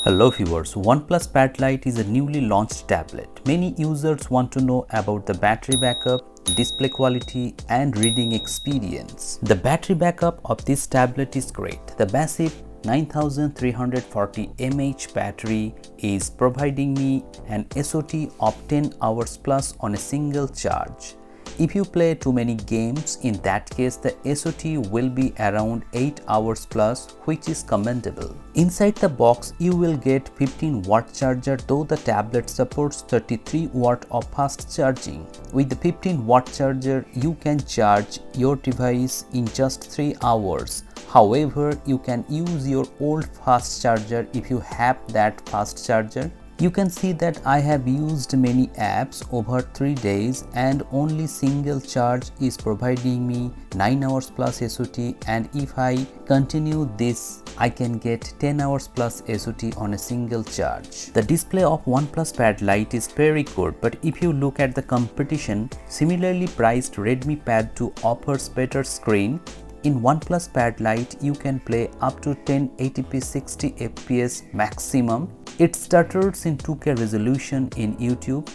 Hello viewers, OnePlus Pad Lite is a newly launched tablet. Many users want to know about the battery backup, display quality and reading experience. The battery backup of this tablet is great. The massive 9340 mAh battery is providing me an SOT of 10 hours plus on a single charge. If you play too many games, in that case the SOT will be around 8 hours plus, which is commendable. Inside the box you will get 15-watt charger, though the tablet supports 33 watt of fast charging. With the 15-watt charger you can charge your device in just 3 hours. However, you can use your old fast charger if you have that fast charger. You can see that I have used many apps over 3 days and only single charge is providing me 9 hours plus SOT, and if I continue this I can get 10 hours plus SOT on a single charge. The display of OnePlus Pad Lite is very good, but if you look at the competition, similarly priced Redmi Pad 2 offers better screen. In OnePlus Pad Lite, you can play up to 1080p 60 fps maximum. It stutters in 2K resolution in YouTube.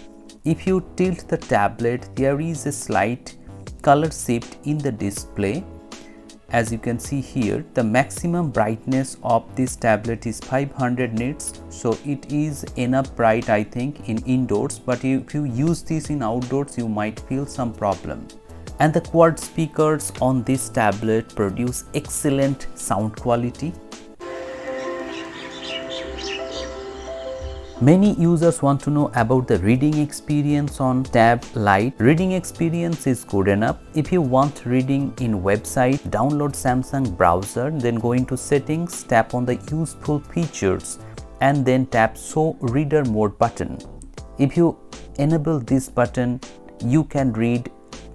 If you tilt the tablet, there is a slight color shift in the display. As you can see here, the maximum brightness of this tablet is 500 nits, so it is enough bright I think in indoors, but if you use this in outdoors you might feel some problem. And the quad speakers on this tablet produce excellent sound quality. Many users want to know about the reading experience on Tab Lite. Reading experience is good enough. If you want reading in website, download Samsung browser, then go into settings, tap on the useful features and then tap show reader mode button. If you enable this button, you can read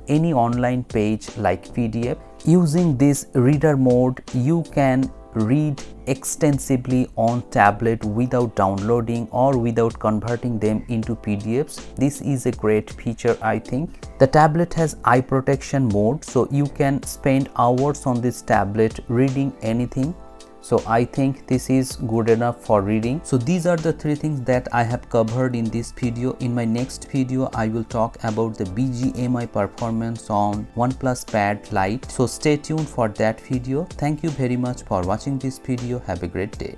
any online page like PDF. Using this reader mode, you can read extensively on tablet without downloading or without converting them into PDFs. This is a great feature I think. The tablet has eye protection mode, so you can spend hours on this tablet reading anything. So I think this is good enough for reading. So these are the 3 things that I have covered in this video. In my next video, I will talk about the bgmi performance on OnePlus Pad Lite. So stay tuned for that video. Thank you very much for watching this video. Have a great day.